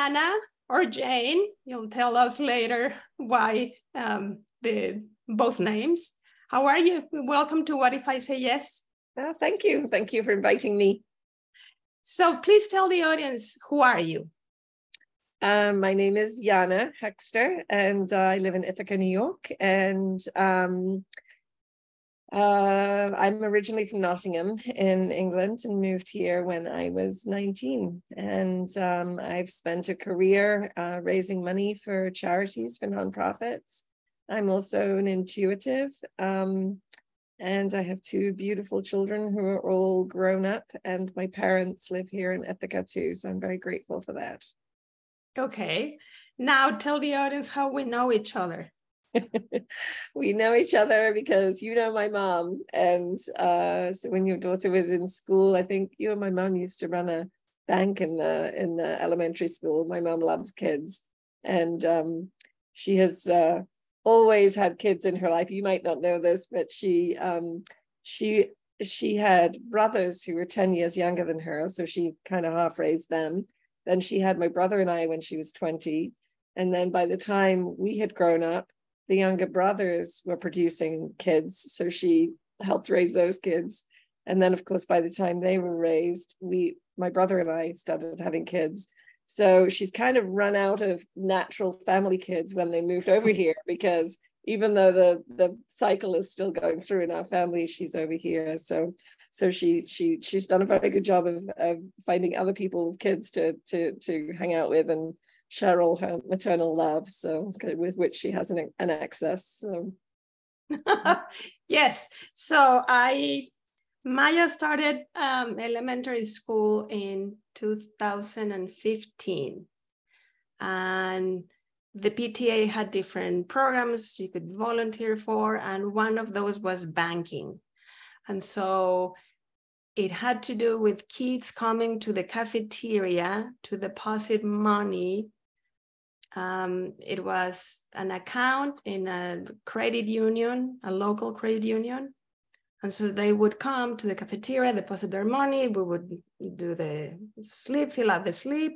Jana or Jane. You'll tell us later why the both names. How are you? Welcome to What If I Say Yes? Thank you. Thank you for inviting me. So please tell the audience, who are you? My name is Jana Hexter, and I live in Ithaca, New York. And I'm originally from Nottingham in England and moved here when I was 19. And I've spent a career raising money for charities, for nonprofits. I'm also an intuitive. And I have two beautiful children who are all grown up, and my parents live here in Ithaca too. So I'm very grateful for that. Okay. Now tell the audience how we know each other. We know each other because you know my mom. And so when your daughter was in school, I think you and my mom used to run a bank in the elementary school. My mom loves kids. And she has always had kids in her life. You might not know this, but she had brothers who were 10 years younger than her, so she kind of half raised them. Then she had my brother and I when she was 20, and then by the time we had grown up, the younger brothers were producing kids, so she helped raise those kids. And then of course by the time they were raised, my brother and I started having kids. So she's kind of run out of natural family kids when they moved over here, because even though the cycle is still going through in our family, she's over here. So she's done a very good job of finding other people with kids to hang out with and share all her maternal love, so with which she has an excess. So. Yes. So Maya started elementary school in 2015, and the PTA had different programs you could volunteer for, and one of those was banking. And so it had to do with kids coming to the cafeteria to deposit money. It was an account in a credit union, a local credit union. And so they would come to the cafeteria, deposit their money. We would do the slip, fill out the slip,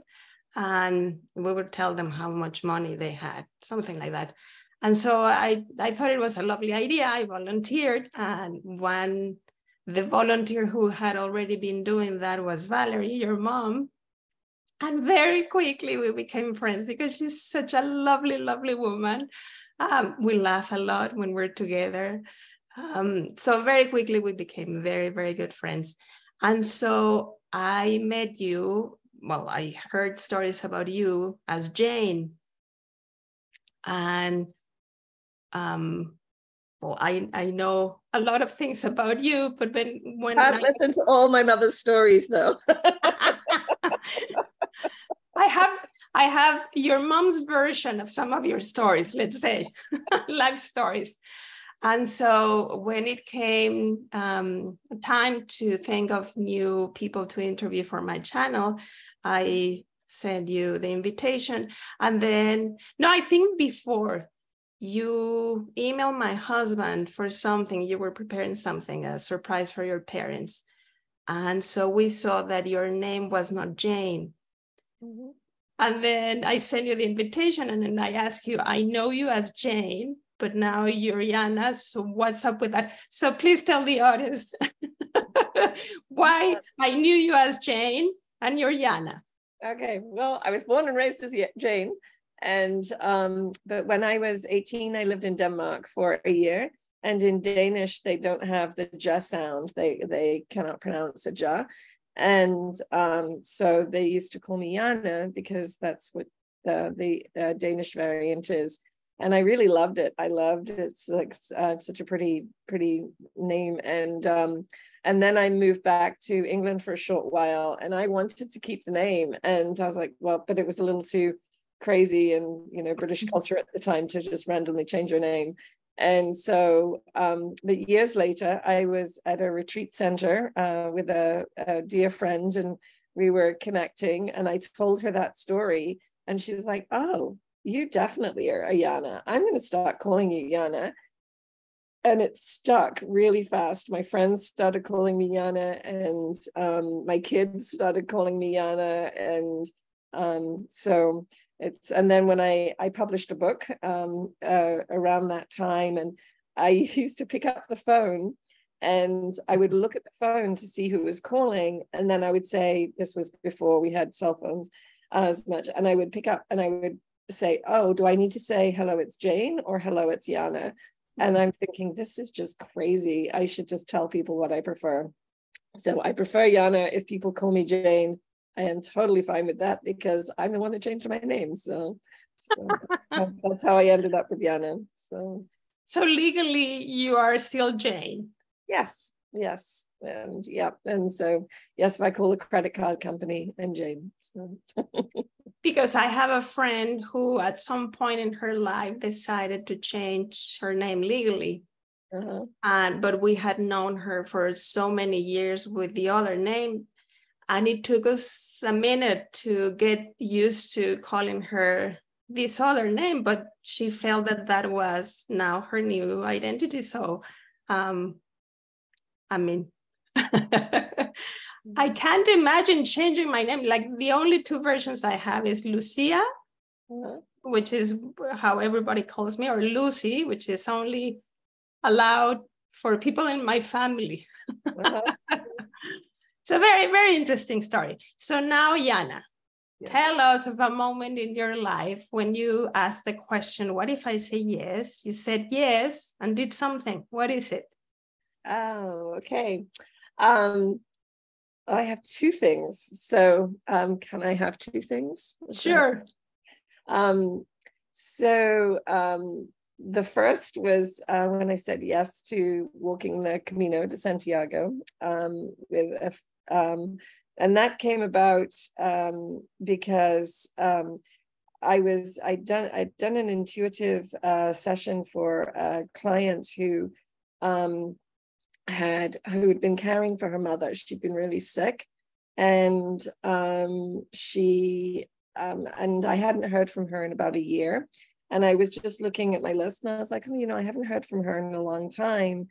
and we would tell them how much money they had, something like that. And so I thought it was a lovely idea. I volunteered, and the volunteer who had already been doing that was Valerie, your mom. And very quickly we became friends because she's such a lovely, lovely woman. We laugh a lot when we're together. So very quickly we became very, very good friends. And so I met you, well, I heard stories about you as Jane. And well, I know a lot of things about you, but when I've listened to all my mother's stories though. I have your mom's version of some of your stories, let's say, life stories. And so when it came time to think of new people to interview for my channel, I sent you the invitation. And then, no, I think before you emailed my husband for something, you were preparing something, a surprise for your parents. And so we saw that your name was not Jane. Mm-hmm. And then I sent you the invitation, and then I asked you, I know you as Jane, but now you're Jana, so what's up with that? So please tell the audience why I knew you as Jane and you're Jana. Okay, well, I was born and raised as Jane, and but when I was 18, I lived in Denmark for a year, and in Danish, they don't have the ja sound. They cannot pronounce a ja. And so they used to call me Jana because that's what the Danish variant is. And I really loved it. I loved it. It's like such a pretty name. And then I moved back to England for a short while, and I wanted to keep the name. And I was like, well, but it was a little too crazy and, British culture at the time to just randomly change your name. And so, but years later, I was at a retreat center with a dear friend, and we were connecting, and I told her that story, and she was like, oh, you definitely are a Jana. I'm going to start calling you Jana. And it stuck really fast. My friends started calling me Jana, and my kids started calling me Jana, and So it's, and then when I published a book around that time, and I used to pick up the phone and I would look at the phone to see who was calling. And then I would say, this was before we had cell phones as much. And I would pick up and I would say, oh, do I need to say, hello, it's Jane, or hello, it's Jana? And I'm thinking, this is just crazy. I should just tell people what I prefer. So I prefer Jana. If people call me Jane, I am totally fine with that because I'm the one that changed my name. So that's how I ended up with Jana. So legally, you are still Jane. Yes. And yeah. And so, yes, if I call a credit card company, I'm Jane. So. Because I have a friend who at some point in her life decided to change her name legally. But we had known her for so many years with the other name. And it took us a minute to get used to calling her this other name, but she felt that that was now her new identity. So, I mean, I can't imagine changing my name. Like the only two versions I have is Lucia, which is how everybody calls me, or Lucy, which is only allowed for people in my family. So very, very interesting story. So now, Jana, tell us of a moment in your life when you asked the question, what if I say yes? You said yes and did something. What is it? Oh, okay. I have two things. So can I have two things? Sure. The first was when I said yes to walking the Camino de Santiago and that came about because I'd done an intuitive session for a client who had been caring for her mother. She'd been really sick, and and I hadn't heard from her in about a year. And I was just looking at my list and I was like, oh, I haven't heard from her in a long time.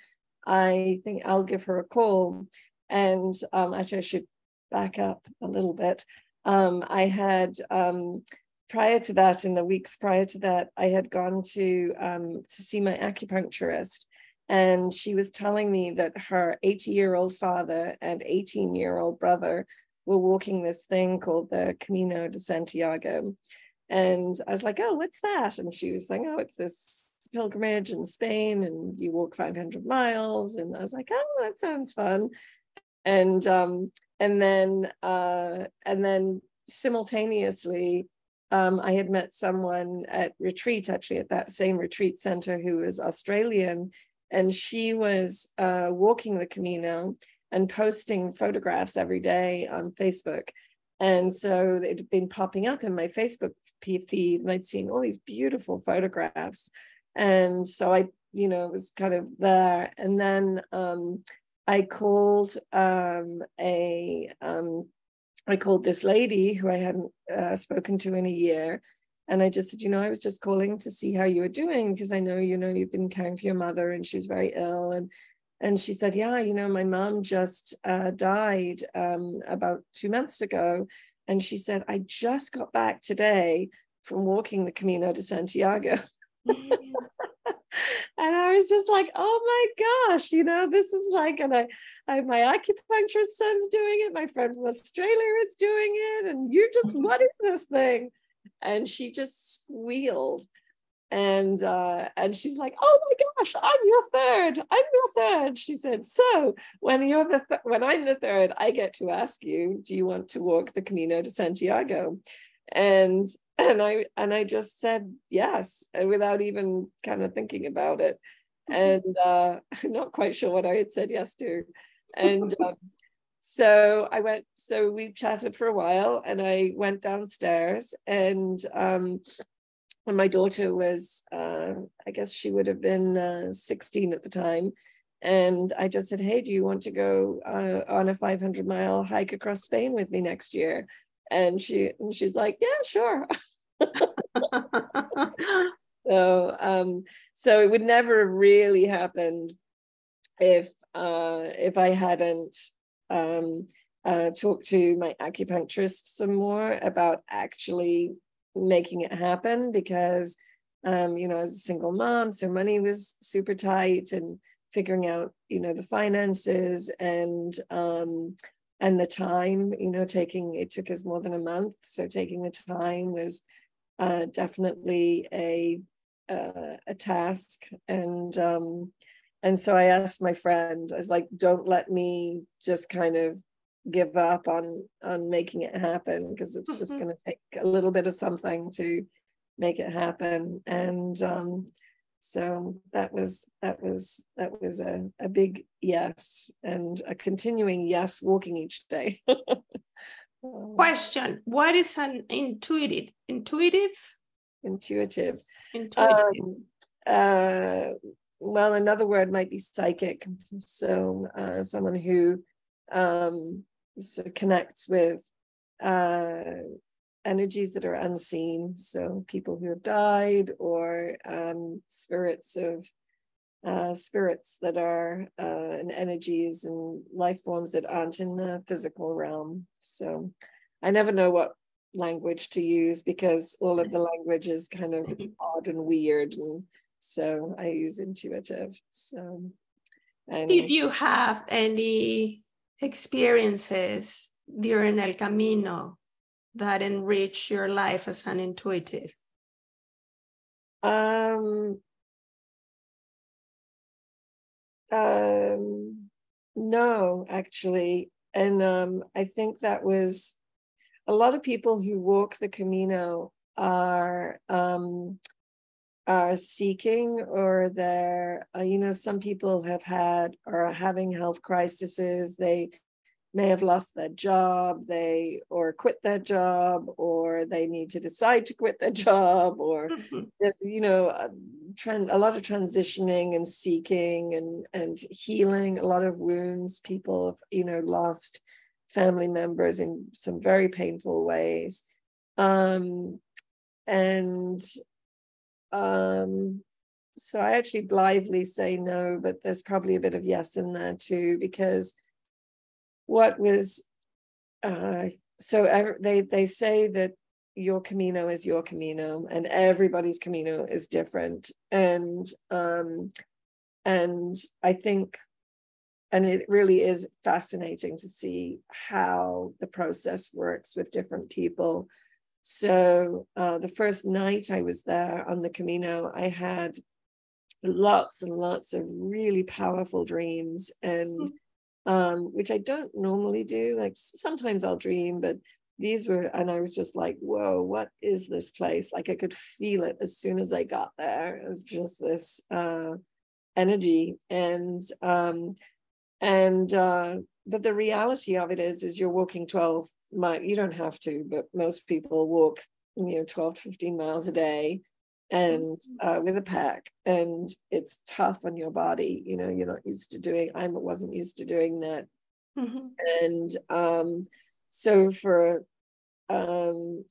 I think I'll give her a call. And actually, I should back up a little bit. I had, prior to that, in the weeks prior to that, I had gone to see my acupuncturist. And she was telling me that her 80-year-old father and 18-year-old brother were walking this thing called the Camino de Santiago. And I was like, oh, what's that? And she was saying, oh, it's this pilgrimage in Spain and you walk 500 miles. And I was like, oh, that sounds fun. And then simultaneously, I had met someone at retreat, actually at that same retreat center, who was Australian. And she was walking the Camino and posting photographs every day on Facebook. And so it had been popping up in my Facebook feed, and I'd seen all these beautiful photographs. And so I, was kind of there. And then I called this lady who I hadn't spoken to in a year. And I just said, I was just calling to see how you were doing, because I know, you've been caring for your mother and she was very ill. And she said, yeah, my mom just died about 2 months ago. And she said, I just got back today from walking the Camino de Santiago. And I was just like, oh my gosh, this is like, and my acupuncturist son's doing it. My friend from Australia is doing it. And what is this thing? And she just squealed. And she's like, oh my gosh, I'm your third. She said, so when I'm the third, I get to ask you, do you want to walk the Camino de Santiago? And I just said yes, without even kind of thinking about it. And I'm not quite sure what I had said yes to. And so we chatted for a while, and I went downstairs, and when my daughter was, I guess she would have been 16 at the time. And I just said, hey, do you want to go on a 500-mile hike across Spain with me next year? And she's like, yeah, sure. So it would never have really happened if I hadn't talk to my acupuncturist some more about actually making it happen, because you know, as a single mom, so money was super tight, and figuring out, you know, the finances and the time, you know, it took us more than a month, so taking the time was definitely a task. And so I asked my friend, I was like, don't let me just kind of give up on making it happen, because it's just going to take a little bit of something to make it happen. And so that was a big yes, and a continuing yes, walking each day. Question: what is an intuitive? Well, another word might be psychic. So someone who sort of connects with energies that are unseen. So people who have died, or spirits that are and energies and life forms that aren't in the physical realm. So I never know what language to use, because all of the language is kind of odd and weird, and so I use intuitive. So did you have any experiences during El Camino that enrich your life as an intuitive? No, actually. And I think that was a lot of people who walk the Camino are seeking, or they're, you know, some people have had or are having health crises. They may have lost their job, or quit their job, or they need to decide to quit their job, or there's, you know, a lot of transitioning and seeking and healing a lot of wounds. People have, you know, lost family members in some very painful ways. So I actually blithely say no, but there's probably a bit of yes in there too, because what was they say that your Camino is your Camino, and everybody's Camino is different. And I think, and it really is fascinating to see how the process works with different people. So the first night I was there on the Camino, I had lots and lots of really powerful dreams, and which I don't normally do. Like sometimes I'll dream, but these were, and I was just like, whoa, what is this place? Like I could feel it as soon as I got there. It was just this energy. But the reality of it is you're walking 12 miles. You don't have to, but most people walk, you know, 12 to 15 miles a day, and with a pack, and it's tough on your body. You know, you're not used to doing, I wasn't used to doing that. And so for for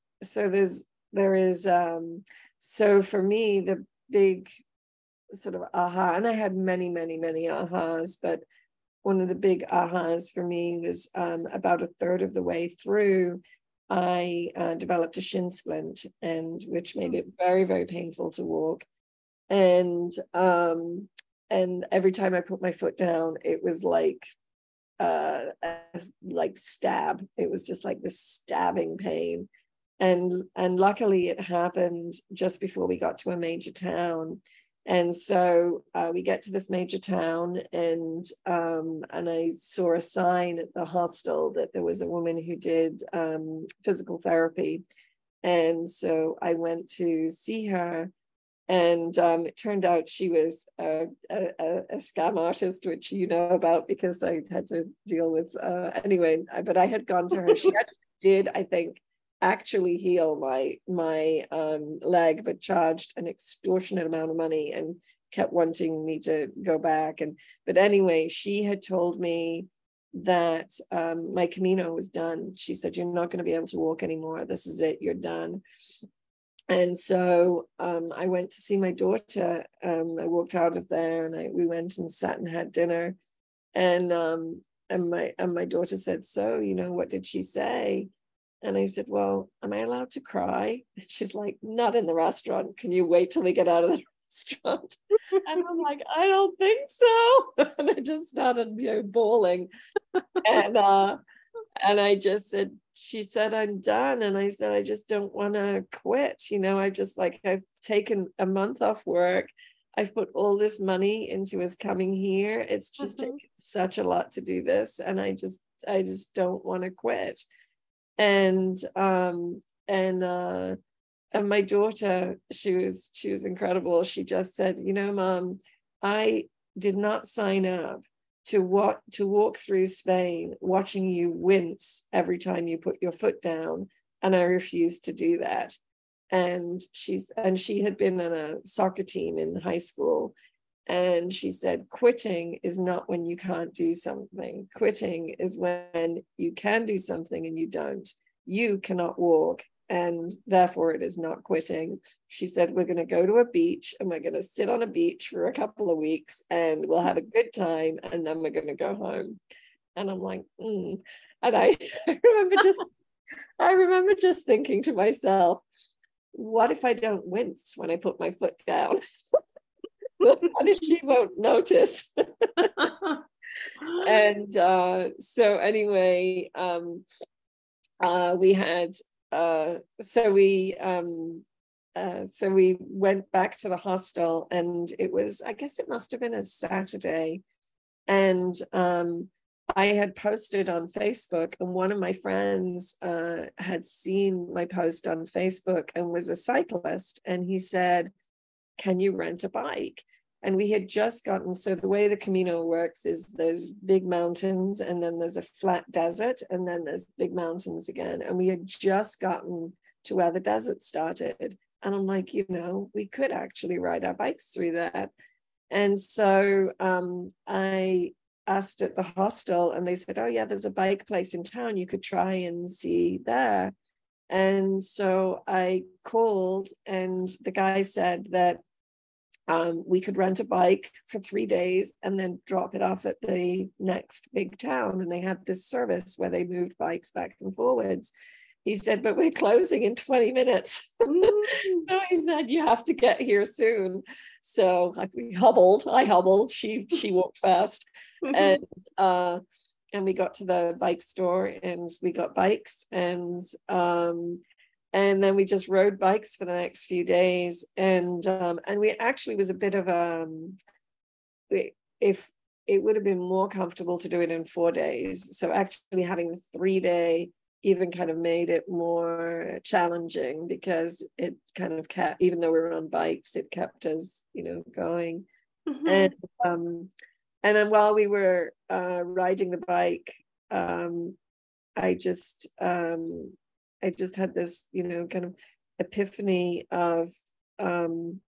me, the big sort of aha, and I had many ahas, but one of the big ahas for me was about a third of the way through, I developed a shin splint, and which made it very, very painful to walk. And every time I put my foot down, it was like stab. It was just like this stabbing pain. And luckily it happened just before we got to a major town. And so we get to this major town, and I saw a sign at the hostel that there was a woman who did physical therapy. And so I went to see her, and it turned out she was a scam artist, which you know about because I had to deal with anyway. But I had gone to her. She did, I think, actually heal my leg, but charged an extortionate amount of money and kept wanting me to go back. But anyway, she had told me that my Camino was done. She said, you're not going to be able to walk anymore. This is it. You're done. And so I went to see my daughter. I walked out of there, and we went and sat and had dinner. And my daughter said, so, what did she say? And I said, well, am I allowed to cry? And she's like, not in the restaurant. Can you wait till we get out of the restaurant? And I'm like, I don't think so. And I just started, bawling. And I just said, she said, I'm done. And I said, I just don't want to quit. I've taken a month off work. I've put all this money into us coming here. It's just taken such a lot to do this. And I just don't want to quit. And my daughter, she was incredible. She just said, Mom, I did not sign up to walk through Spain watching you wince every time you put your foot down, and I refused to do that. And she had been on a soccer team in high school, and she said, quitting is not when you can't do something. Quitting is when you can do something and you don't. You cannot walk, and therefore it is not quitting. She said, we're going to go to a beach and we're going to sit on a beach for a couple of weeks and we'll have a good time, and then we're going to go home. And I'm like, And I remember just thinking to myself, what if I don't wince when I put my foot down? What if she won't notice? And so anyway, we had so we went back to the hostel, and I guess it must have been a Saturday, and I had posted on Facebook, and one of my friends had seen my post on Facebook and was a cyclist, and he said, can you rent a bike? And we had just gotten, so the way the Camino works is there's big mountains, and then there's a flat desert, and then there's big mountains again. And we had just gotten to where the desert started. And I'm like, we could actually ride our bikes through that. And so I asked at the hostel, and they said, oh yeah, there's a bike place in town. You could try and see there. And so I called, and the guy said that we could rent a bike for 3 days and then drop it off at the next big town. And they had this service where they moved bikes back and forwards. He said, but we're closing in 20 minutes. So he said, you have to get here soon. So I hobbled, she walked fast. And we got to the bike store and we got bikes, and then we just rode bikes for the next few days. And we actually was a bit of if it would have been more comfortable to do it in 4 days. So actually having the 3-day even kind of made it more challenging, because it kind of kept, even though we were on bikes, it kept us, going. And then while we were riding the bike, I just had this, kind of epiphany of, I'm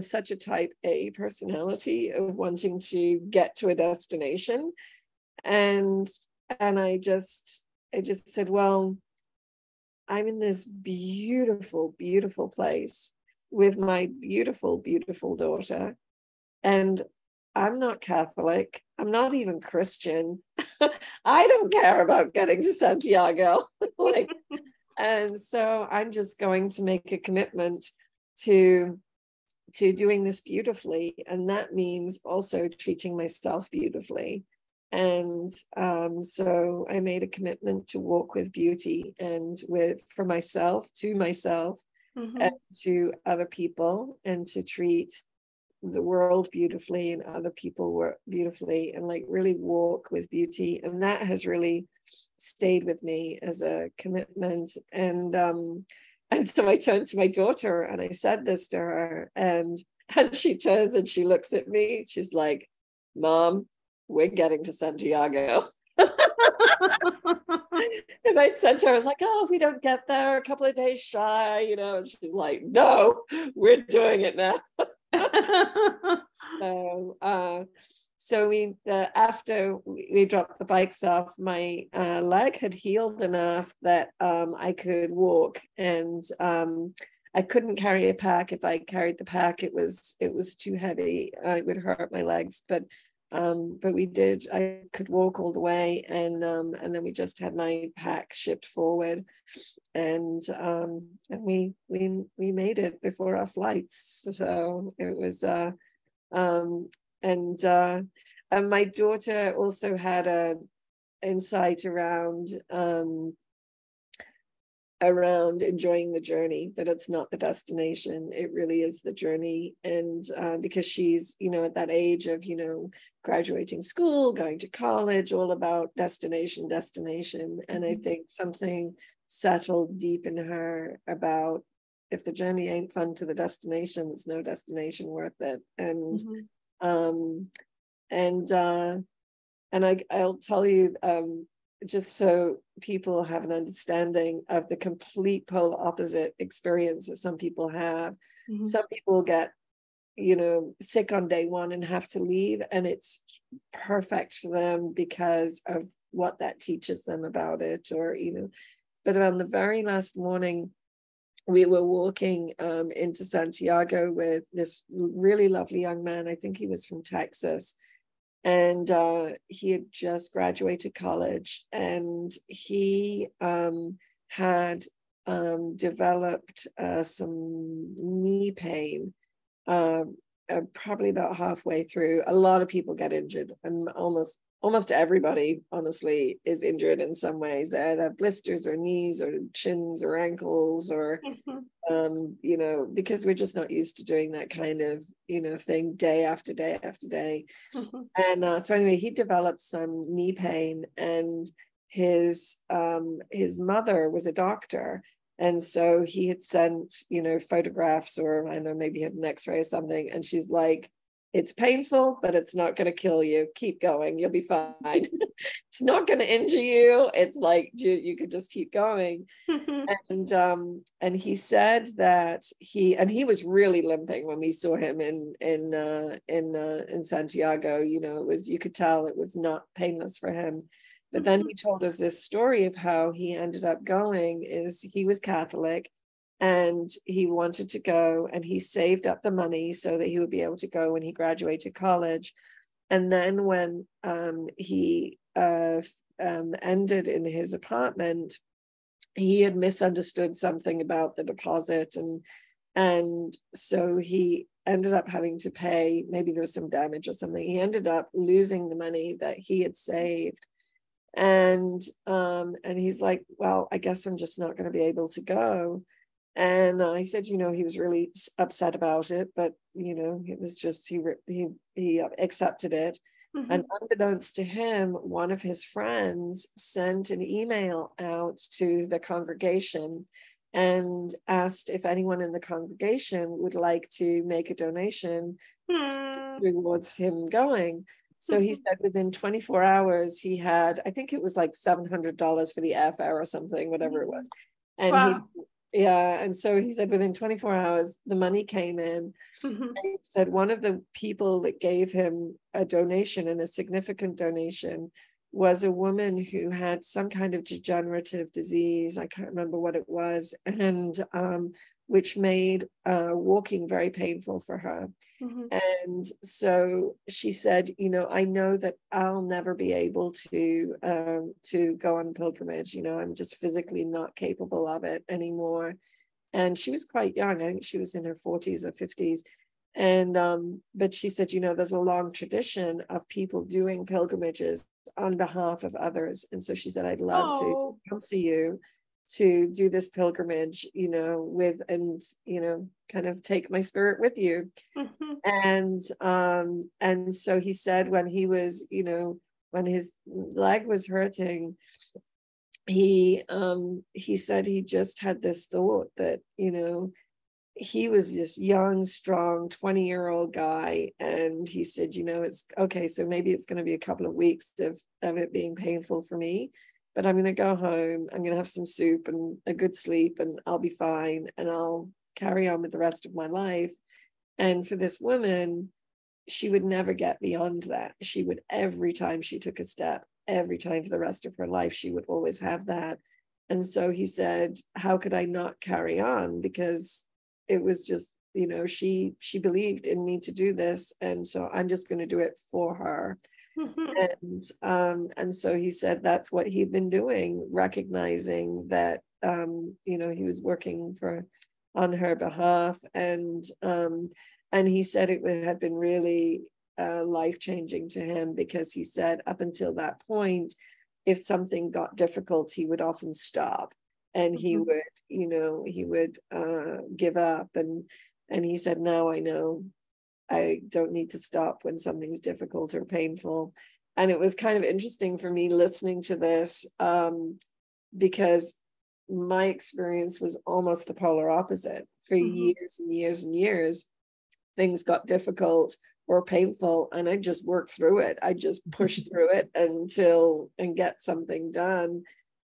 such a type A personality of wanting to get to a destination. And I just said, well, I'm in this beautiful, beautiful place with my beautiful, beautiful daughter. And I'm not Catholic. I'm not even Christian. I don't care about getting to Santiago. And so I'm just going to make a commitment to doing this beautifully. And that means also treating myself beautifully. And so I made a commitment to walk with beauty, and for myself, to myself, and to other people, and to treat the world beautifully and other people beautifully, and really walk with beauty. And that has really stayed with me as a commitment. And so I turned to my daughter and I said this to her, and she turns and she looks at me. She's like, Mom, we're getting to Santiago. Because I said to her, I was like, oh, if we don't get there, a couple of days shy, and she's like, no, we're doing it now. So we after we dropped the bikes off, my leg had healed enough that I could walk, and I couldn't carry a pack. If I carried the pack, it was too heavy. It would hurt my legs. But But we did, I could walk all the way, and then we just had my pack shipped forward, and we made it before our flights. So it was and my daughter also had a insight around enjoying the journey, that it's not the destination, it really is the journey. And because she's, at that age of, graduating school, going to college, all about destination. And I think something settled deep in her about, if the journey ain't fun to the destination, there's no destination worth it. And I'll tell you, just so people have an understanding of the complete polar opposite experience that some people have. Some people get, sick on day one and have to leave, and it's perfect for them because of what that teaches them about it, or, but on the very last morning, we were walking into Santiago with this really lovely young man. I think he was from Texas. And he had just graduated college, and he had developed some knee pain, probably about halfway through. A lot of people get injured, and almost everybody, honestly, is injured in some ways. They have blisters or knees or shins or ankles, or because we're just not used to doing that kind of thing day after day after day. And so anyway, he developed some knee pain, and his mother was a doctor, and so he had sent photographs, or I don't know, maybe he had an x-ray or something, and she's like, it's painful, but it's not going to kill you. Keep going. You'll be fine. It's not going to injure you. It's like you could just keep going. And he said that he was really limping when we saw him in Santiago. It was, you could tell it was not painless for him. But then he told us this story of how he ended up going. Is he was Catholic, and he wanted to go, and he saved up the money so that he would be able to go when he graduated college. And then when he ended in his apartment, he had misunderstood something about the deposit, and so he ended up having to pay, maybe there was some damage or something. He ended up losing the money that he had saved. And he's like, well, I guess I'm just not going to be able to go. And I said, he was really upset about it, but it was just he accepted it. And unbeknownst to him, one of his friends sent an email out to the congregation and asked if anyone in the congregation would like to make a donation towards him going. So he said within 24 hours, he had, I think it was like $700 for the airfare or something, whatever it was. And and so he said within 24 hours, the money came in. And he said one of the people that gave him a donation, and a significant donation, was a woman who had some kind of degenerative disease. I can't remember what it was, and which made walking very painful for her. And so she said, I know that I'll never be able to go on pilgrimage. I'm just physically not capable of it anymore. And she was quite young. I think she was in her 40s or 50s. And but she said, there's a long tradition of people doing pilgrimages on behalf of others. And so she said, I'd love to counsel you to do this pilgrimage, with, and kind of take my spirit with you. And so he said when he was, when his leg was hurting, he said he just had this thought that, he was this young, strong 20-year-old guy. And he said, it's okay, so maybe it's going to be a couple of weeks of it being painful for me, but I'm going to go home, I'm going to have some soup and a good sleep, and I'll be fine, and I'll carry on with the rest of my life. And for this woman, she would never get beyond that. She would, every time she took a step, every time for the rest of her life, she would always have that. And so he said, how could I not carry on? Because it was just you know, she believed in me to do this, and so I'm just going to do it for her. And so he said that's what he'd been doing, recognizing that you know, he was working on her behalf, and he said it had been really life-changing to him, because he said up until that point, if something got difficult, he would often stop, and he would, you know, he would give up, and he said, now I know I don't need to stop when something's difficult or painful. And it was kind of interesting for me listening to this, because my experience was almost the polar opposite. For years and years and years, things got difficult or painful, and I just worked through it. I just pushed through it and get something done.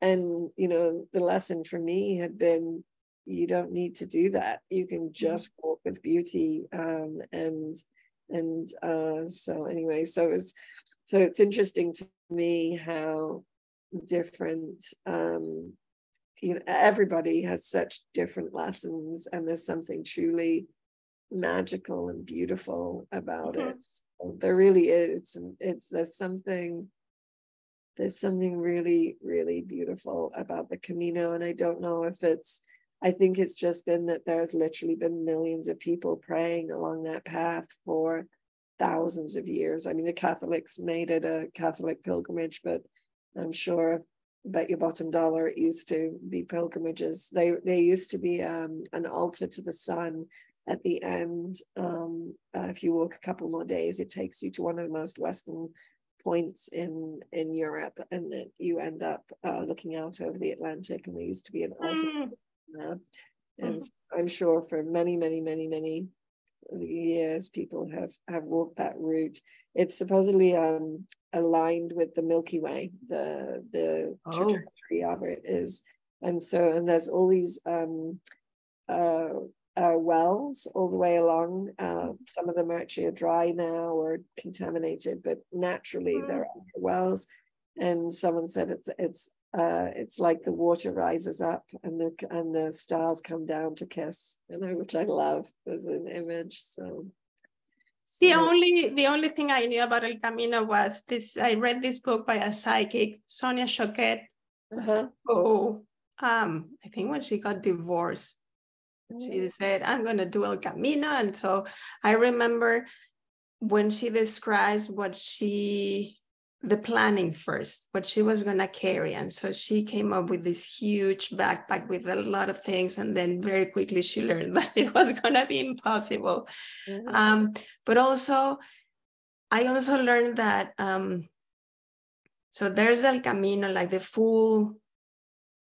And, you know, the lesson for me had been, you don't need to do that. You can just walk with beauty. So anyway, so it's interesting to me how different, you know, everybody has such different lessons, and there's something truly magical and beautiful about it. So there really is. There's something really, really beautiful about the Camino. And I don't know if I think it's just been that there's literally been millions of people praying along that path for thousands of years. I mean, the Catholics made it a Catholic pilgrimage, but I'm sure, bet your bottom dollar, it used to be pilgrimages. They used to be an altar to the sun at the end. If you walk a couple more days, it takes you to one of the most western points in Europe, and that you end up looking out over the Atlantic, and there used to be an altar there. And I'm sure for many, many, many, many years people have walked that route. It's supposedly aligned with the Milky Way, the trajectory of it is. And there's all these wells all the way along. Some of them actually are dry now or contaminated, but naturally there are wells. And someone said it's like the water rises up and the stars come down to kiss, you know, which I love as an image. So the only thing I knew about El Camino was this. I read this book by a psychic, Sonia Choquette. I think when she got divorced, she said, I'm going to do El Camino. And so I remember when she describes the planning first, what she was going to carry. And so she came up with this huge backpack with a lot of things. And then very quickly she learned that it was going to be impossible. But also, I also learned that, so there's El Camino, like the full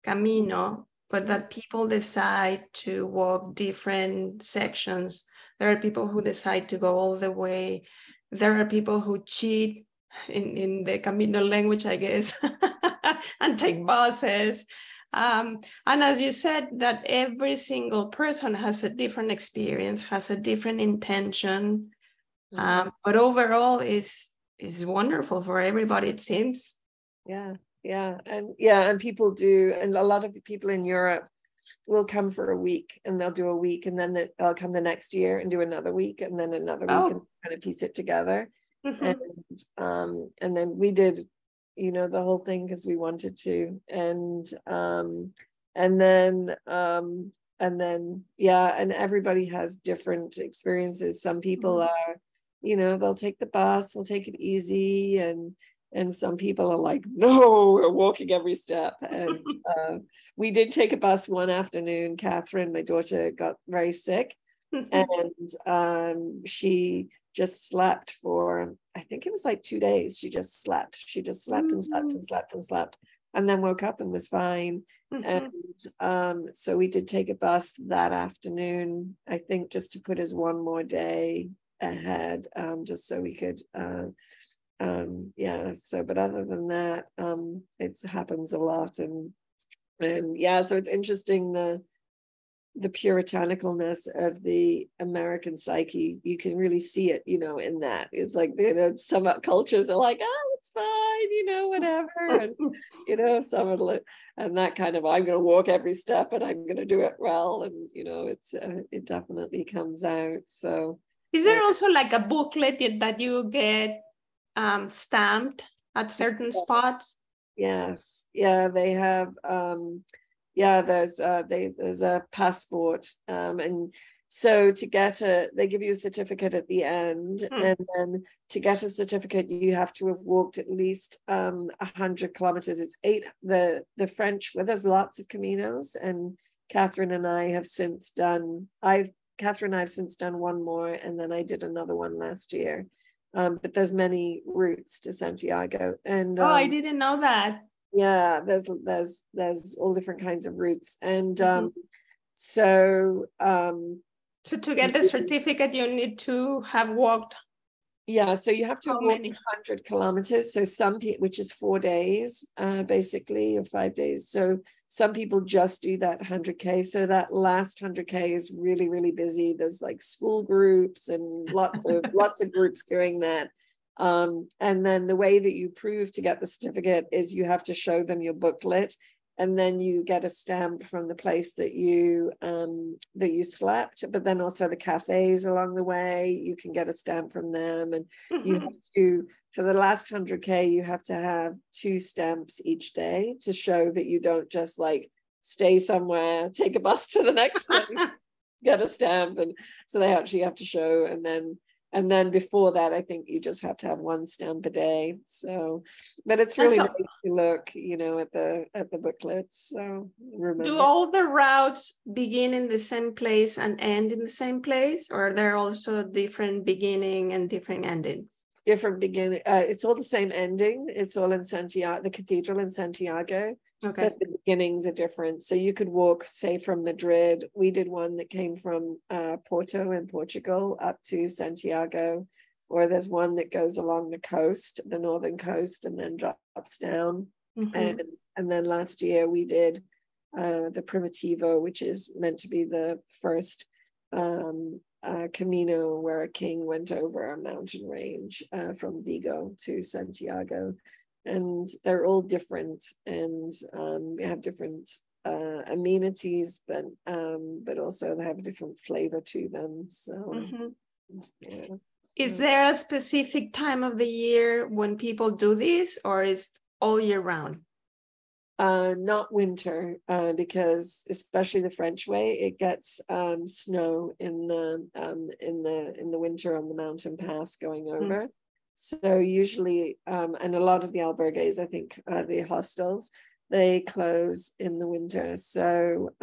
Camino, but that people decide to walk different sections. There are people who decide to go all the way. There are people who cheat in the Camino language, I guess, and take buses. And as you said, that every single person has a different experience, has a different intention. But overall, is wonderful for everybody, it seems. And people do, and a lot of the people in Europe will come for a week, and they'll do a week, and then they'll come the next year and do another week, and then another week, and kind of piece it together. And then we did, you know, the whole thing because we wanted to, and everybody has different experiences. Some people are, you know, they'll take the bus, they'll take it easy, and some people are like, no, we're walking every step. And we did take a bus one afternoon. Catherine, my daughter, got very sick, and she just slept for, I think it was like 2 days. She just slept and slept, and then woke up and was fine. And so we did take a bus that afternoon, I think, just to put us one more day ahead, just so we could but other than that, it happens a lot, and so it's interesting, the puritanicalness of the American psyche. You can really see it, you know, in that. It's like, you know, some cultures are like, oh, it's fine, whatever. And, and that kind of, I'm going to walk every step and I'm going to do it well. And, it definitely comes out. So. Is there also like a booklet that you get stamped at certain spots? Yes. Yeah, they have, there's a passport. And so to get they give you a certificate at the end. And then to get a certificate, you have to have walked at least 100 kilometers. It's the French, well, there's lots of Caminos, and Catherine and I have since done, Catherine and I have since done one more, and then I did another one last year. But there's many routes to Santiago. And I didn't know that. Yeah, there's all different kinds of routes. And so to get the certificate, you need to have walked. Yeah, so you have to walk 100 kilometers. So which is 4 days, basically, or 5 days. So some people just do that 100K. So that last 100K is really, really busy. There's like school groups and lots of groups doing that. And then the way that you prove to get the certificate is you have to show them your booklet, and then you get a stamp from the place that you slept, but then also the cafes along the way, you can get a stamp from them. And you have to, for the last 100K, you have to have 2 stamps each day to show that you don't just like stay somewhere, take a bus to the next place, get a stamp. And so they actually have to show, and then before that, I think you just have to have 1 stamp a day. So, but it's really nice to look, at the booklets. So remember. Do all the routes begin in the same place and end in the same place, or are there also different beginning and different endings? Different beginning. It's all the same ending. It's all in Santiago, the cathedral in Santiago. Okay. But the beginnings are different. So you could walk, say, from Madrid. We did one that came from Porto in Portugal up to Santiago, or there's one that goes along the coast, the northern coast, and then drops down. And then last year we did the Primitivo, which is meant to be the first Camino where a king went over a mountain range from Vigo to Santiago. And they're all different, and they have different amenities, but also they have a different flavor to them. So, yeah. Is there a specific time of the year when people do this, or is all year round? Not winter, because especially the French way, it gets snow in the winter on the mountain pass going over. So usually, and a lot of the albergues, I think, the hostels, they close in the winter. So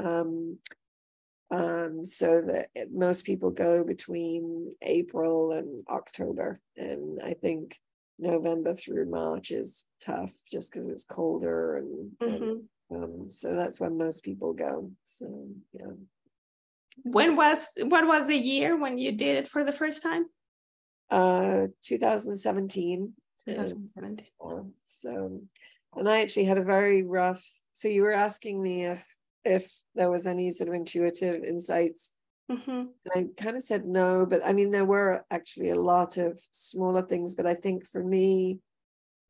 that most people go between April and October, and I think November through March is tough just because it's colder, and so that's when most people go. So yeah. What was the year when you did it for the first time? 2017. So, and I actually had a very rough. So you were asking me if there was any sort of intuitive insights. And I kind of said no, but I mean, there were actually a lot of smaller things. But I think for me,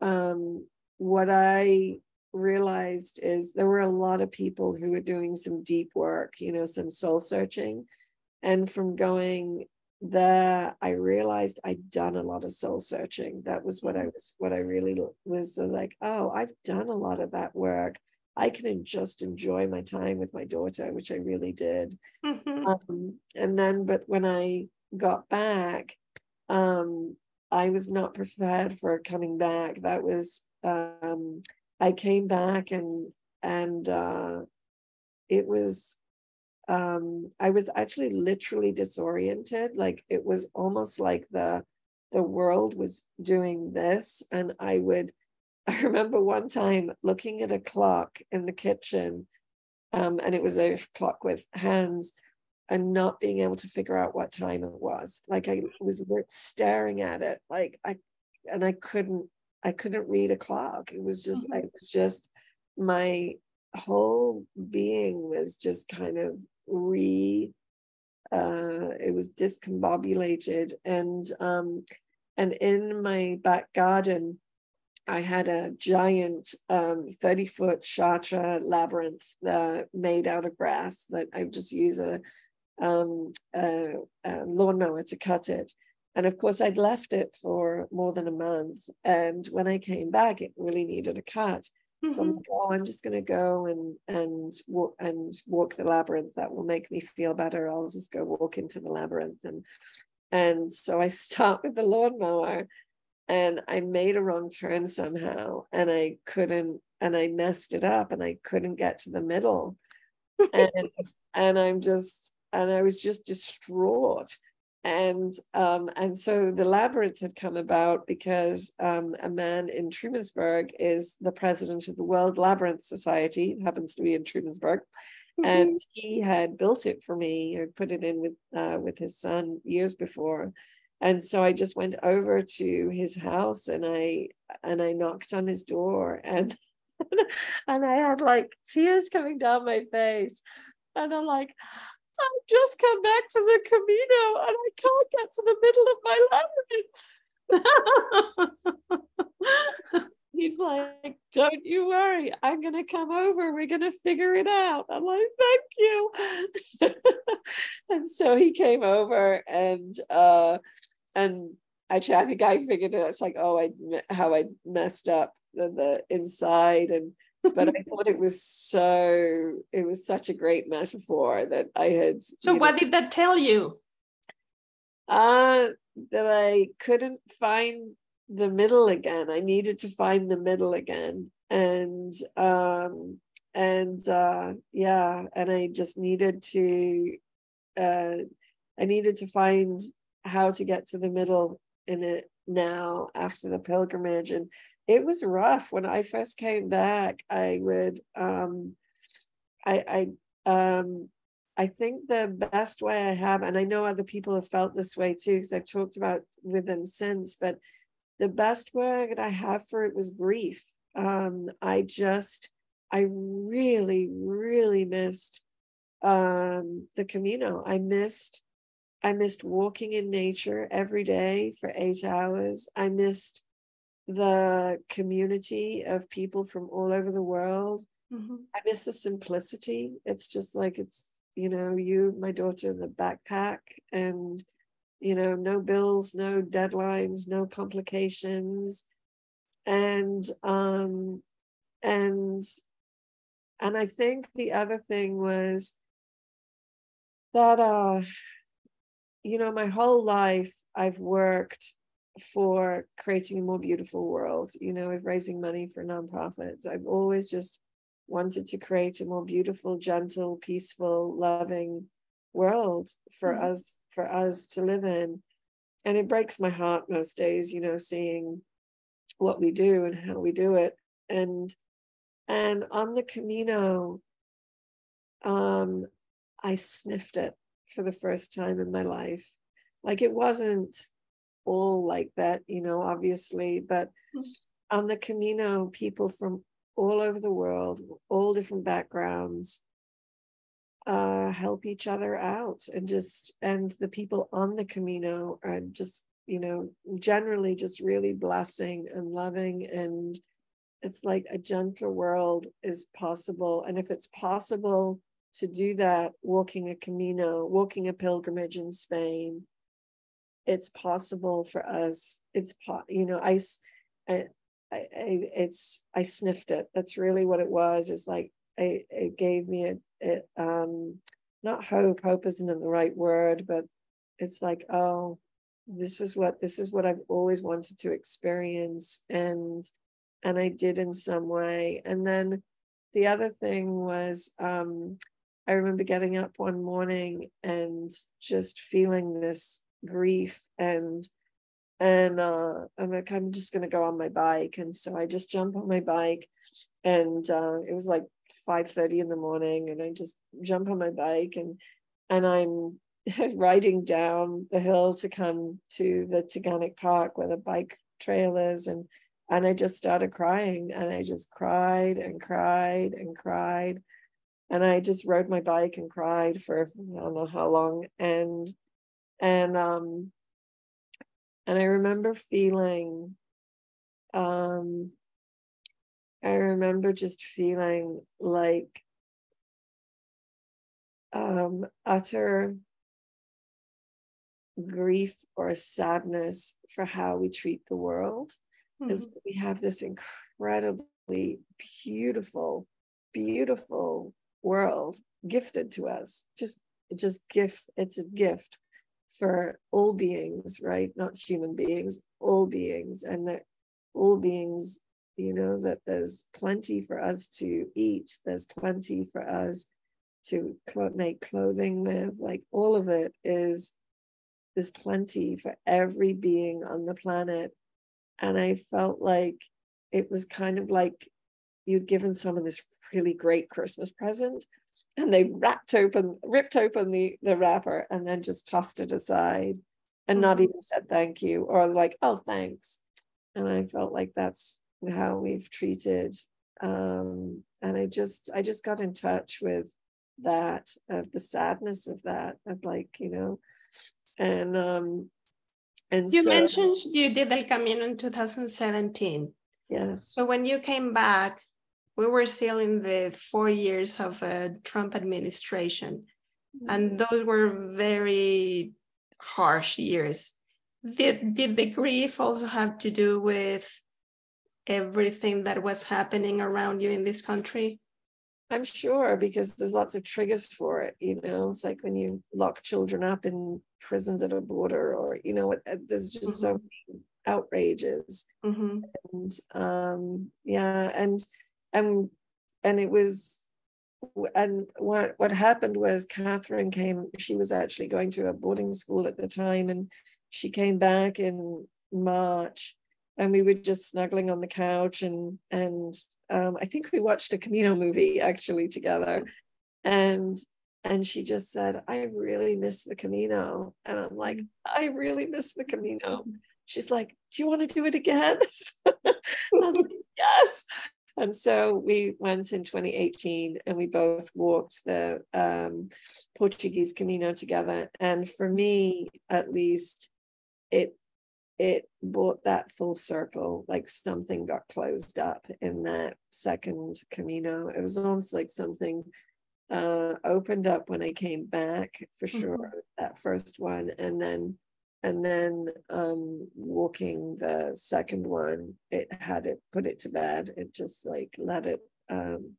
what I realized is there were a lot of people who were doing some deep work, some soul searching. And from going there, I realized I'd done a lot of soul searching. That was what I really was like, oh, I've done a lot of that work. I can just enjoy my time with my daughter, which I really did. And then, but when I got back, I was not prepared for coming back. That was, I came back and it was, I was actually literally disoriented. Like it was almost like the world was doing this. And I remember one time looking at a clock in the kitchen, and it was a clock with hands, and not being able to figure out what time it was. Like I was staring at it, like I couldn't read a clock. It was just, my whole being was just kind of it was discombobulated. And in my back garden, I had a giant 30-foot Chartres labyrinth made out of grass that I would just use a lawnmower to cut it. And of course, I'd left it for more than a month. And when I came back, it really needed a cut. So I'm like, oh, I'm just going to go and walk the labyrinth. That will make me feel better. I'll just go walk into the labyrinth. And so I start with the lawnmower, and I made a wrong turn somehow, and I messed it up, and I couldn't get to the middle. And I was just distraught. And so the labyrinth had come about because a man in Trumansburg is the president of the World Labyrinth Society. It happens to be in Trumansburg. And he had built it for me, or put it in with his son years before. And so I just went over to his house, and I knocked on his door, and and I had like tears coming down my face. And I'm like, I've just come back from the Camino, and I can't get to the middle of my labyrinth. He's like, don't you worry, I'm going to come over. We're going to figure it out. I'm like, thank you. And so he came over, and actually, I think I figured it out. It's like, oh, how I messed up the inside. But I thought it was such a great metaphor that I had. So what did that tell you? That I couldn't find the middle again. I needed to find the middle again. And I just needed to find how to get to the middle in it now after the pilgrimage. And it was rough. When I first came back, I think the best way I have, and I know other people have felt this way too, because I've talked about with them since, but the best word I have for it was grief. I really, really missed the Camino. I missed walking in nature every day for 8 hours. I missed the community of people from all over the world. I miss the simplicity. It's just like, it's, you, my daughter, in the backpack, and no bills, no deadlines, no complications. And I think the other thing was that my whole life I've worked for creating a more beautiful world, of raising money for nonprofits. I've always just wanted to create a more beautiful, gentle, peaceful, loving world for us to live in. And it breaks my heart most days, seeing what we do and how we do it. And on the Camino, I sniffed it for the first time in my life. Like, it wasn't all like that, obviously, but on the Camino, people from all over the world, all different backgrounds, help each other out, and the people on the Camino are just, generally just really blessing and loving, and it's like a gentler world is possible. And if it's possible to do that, walking a Camino, walking a pilgrimage in Spain, it's possible for us. I sniffed it. That's really what it was. It's like, it gave me not hope. Hope isn't the right word, but it's like, oh, this is what I've always wanted to experience, and I did in some way. And then the other thing was, I remember getting up one morning and just feeling this grief, and I'm like, I'm just going to go on my bike. And so I just jump on my bike, and it was like 5:30 in the morning, and I just jump on my bike, and I'm riding down the hill to come to the Taganic Park where the bike trail is, and I just started crying, and I just cried and cried and cried, and I just rode my bike and cried for I don't know how long, and I remember feeling I remember just feeling like utter grief or sadness for how we treat the world. Is we have this incredibly beautiful world gifted to us. It's a gift for all beings, right? Not human beings, all beings. And that all beings, that there's plenty for us to eat, there's plenty for us to make clothing with, like all of it there's plenty for every being on the planet. And I felt like it was kind of like you'd given someone this really great Christmas present and they ripped open the wrapper and then just tossed it aside and not even said thank you or like, oh, thanks. And I felt like that's how we've treated. And I just got in touch with that, of the sadness of that, of like, and you so, mentioned you did El Camino in 2017. yes. So when you came back, we were still in the 4 years of a Trump administration. And those were very harsh years. Did the grief also have to do with everything that was happening around you in this country? I'm sure, because there's lots of triggers for it. It's like when you lock children up in prisons at a border, or there's just so many outrages. And and it was, and what happened was Catherine came. She was actually going to a boarding school at the time, and she came back in March, and we were just snuggling on the couch, and I think we watched a Camino movie actually together, and she just said, I really miss the Camino. And I'm like, I really miss the Camino. She's like, do you want to do it again? I'm like, yes. And so we went in 2018 and we both walked the Portuguese Camino together. And for me, at least, it brought that full circle, like something got closed up in that second Camino. It was almost like something opened up when I came back, for sure, that first one. And then walking the second one, it put it to bed. It just like let it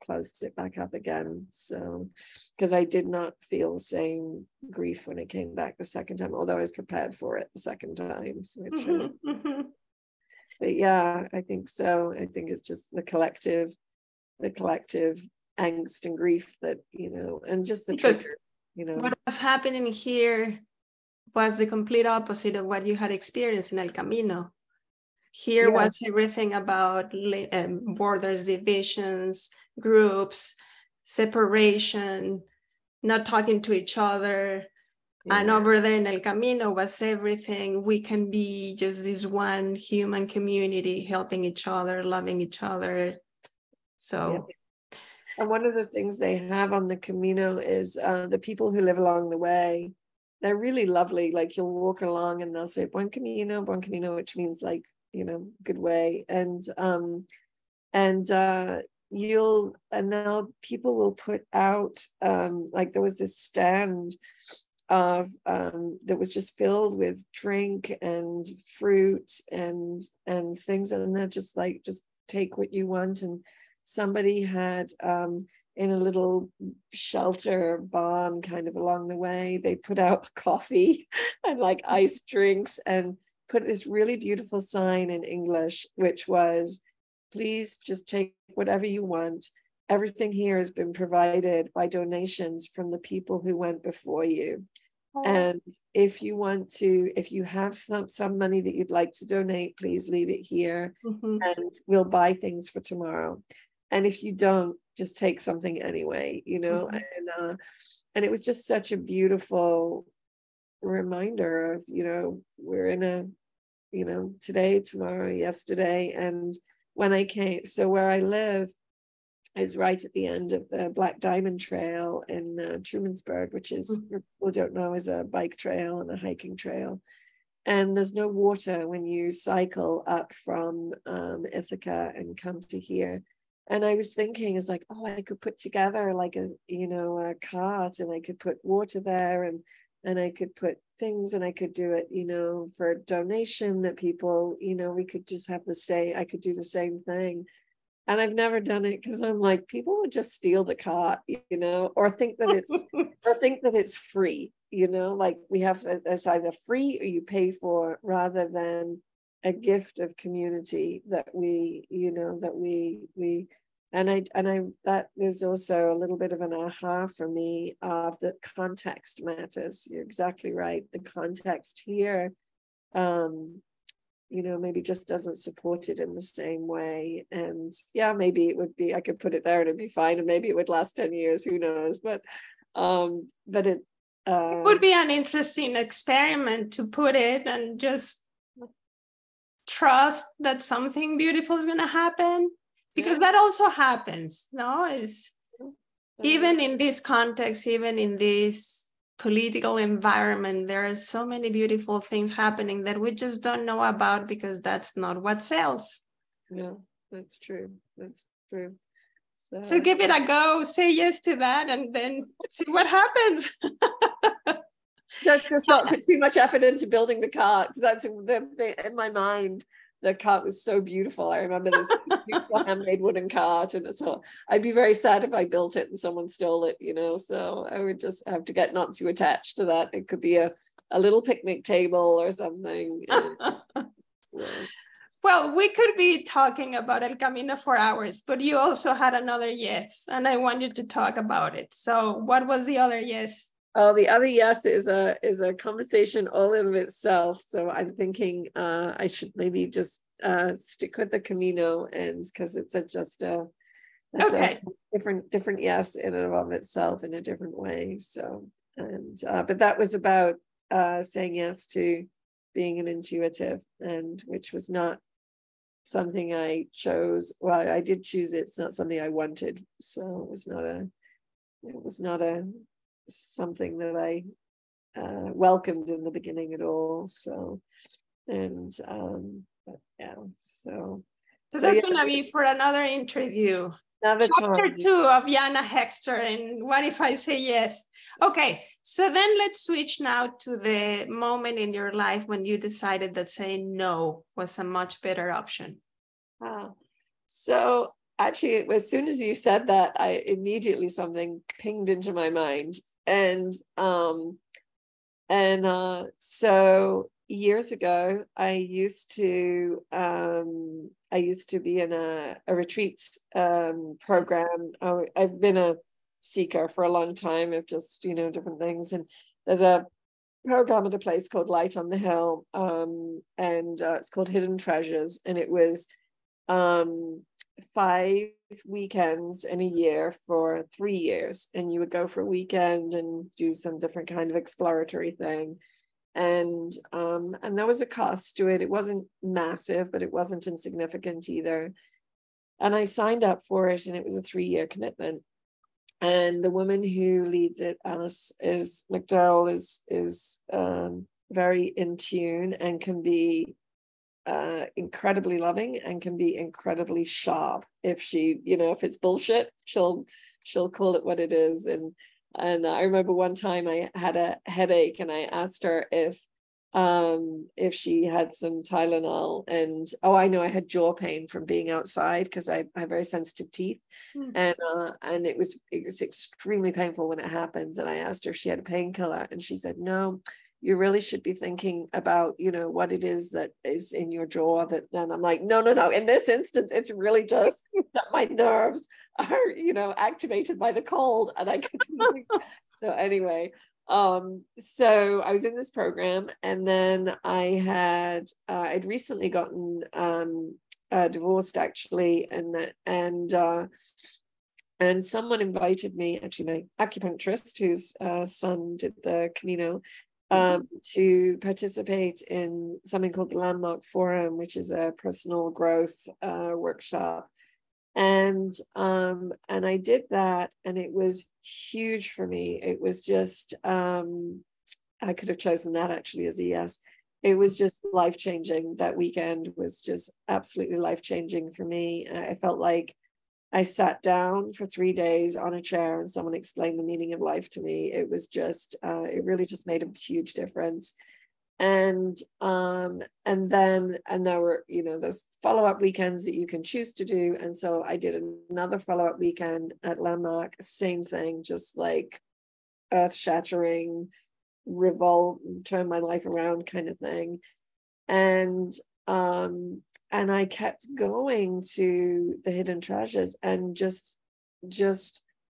closed it back up again. So, because I did not feel the same grief when I came back the second time, although I was prepared for it the second time. But yeah, I think so. I think it's just the collective angst and grief that, and just the trigger, What was happening here was the complete opposite of what you had experienced in El Camino. Here was everything about borders, divisions, groups, separation, not talking to each other. And over there in El Camino was everything. We can be just this one human community, helping each other, loving each other. So. And one of the things they have on the Camino is the people who live along the way. They're really lovely. Like you'll walk along and they'll say Buen Camino, which means like, good way. And people will put out like there was this stand of that was just filled with drink and fruit and things, and they're just like, just take what you want. And somebody had in a little shelter barn kind of along the way, they put out coffee and like iced drinks and put this really beautiful sign in English, which was, please just take whatever you want. Everything here has been provided by donations from the people who went before you. And if you have some money that you'd like to donate, please leave it here and we'll buy things for tomorrow. And if you don't, just take something anyway, and it was just such a beautiful reminder of, we're in a, today, tomorrow, yesterday. And when I came, so where I live is right at the end of the Black Diamond Trail in Trumansburg, which is, people don't know, is a bike trail and a hiking trail. and there's no water when you cycle up from Ithaca and come to here. And I was thinking, it's like, oh, I could put together like a cart, and I could put water there, and I could put things, and I could do it, for donation, that people, we could just have I could do the same thing. And I've never done it because I'm like, people would just steal the cart, or think that it's free, like we have, it's either free or you pay for, rather than a gift of community that we and I that is also a little bit of an aha for me, of that context matters. You're exactly right. The context here, maybe just doesn't support it in the same way. And yeah, maybe it would be, I could put it there and it'd be fine, and maybe it would last 10 years, who knows, but it would be an interesting experiment to put it and just trust that something beautiful is going to happen, because that also happens. Even in this context, even in this political environment, there are so many beautiful things happening that we just don't know about, because that's not what sells. Yeah, that's true. So give it a go, say yes to that, and then see what happens. Just not put too much effort into building the cart, because that's in my mind. The cart was so beautiful. I remember this beautiful handmade wooden cart, and so I'd be very sad if I built it and someone stole it, so I would just have to get not too attached to that. It could be a little picnic table or something. Well, we could be talking about El Camino for hours, but you also had another yes, and I want you to talk about it. So what was the other yes? Oh, the other yes is a conversation all in of itself. So I'm thinking I should maybe just stick with the Camino, and because it's a different yes in and of itself, in a different way. So, and but that was about saying yes to being an intuitive, and which was not something I chose. Well, I did choose it. It's not something I wanted. So it was not something that I welcomed in the beginning at all. So, and but yeah, so that's gonna be for another interview. Chapter 2 of Jana Hexter, and What If I Say Yes? Okay, so then let's switch now to the moment in your life when you decided that saying no was a much better option. So actually, as soon as you said that, I immediately something pinged into my mind. And so years ago, I used to be in a retreat program. I've been a seeker for a long time of just different things, and there's a program at a place called Light on the Hill, and it's called Hidden Treasures, and it was 5 weekends in a year for 3 years, and you would go for a weekend and do some different kind of exploratory thing, and there was a cost to it. It wasn't massive, but it wasn't insignificant either, and I signed up for it, and it was a 3-year commitment. And the woman who leads it, Alice McDowell, is very in tune, and can be incredibly loving, and can be incredibly sharp. If she, if it's bullshit, she'll call it what it is. And I remember one time I had a headache, and I asked her if she had some Tylenol, and I know I had jaw pain from being outside, because I have very sensitive teeth, and it was extremely painful when it happens. And I asked her if she had a painkiller, and she said, no, you really should be thinking about, what it is that is in your jaw. Then I'm like, no. In this instance, it's really just that my nerves are, activated by the cold, and I could. So anyway, so I was in this program, and then I'd recently gotten divorced, actually, and someone invited me, actually my acupuncturist, whose son did the Camino, to participate in something called the Landmark Forum, which is a personal growth workshop. And I did that, and it was huge for me. It was just I could have chosen that actually as a yes. it was just life-changing. That weekend was just absolutely life-changing for me. I felt like I sat down for 3 days on a chair and someone explained the meaning of life to me. It was just, it really just made a huge difference. And there were, you know, there's follow-up weekends that you can choose to do. And so I did another follow-up weekend at Landmark, same thing, just like earth-shattering, turn my life around kind of thing. And I kept going to the hidden treasures and just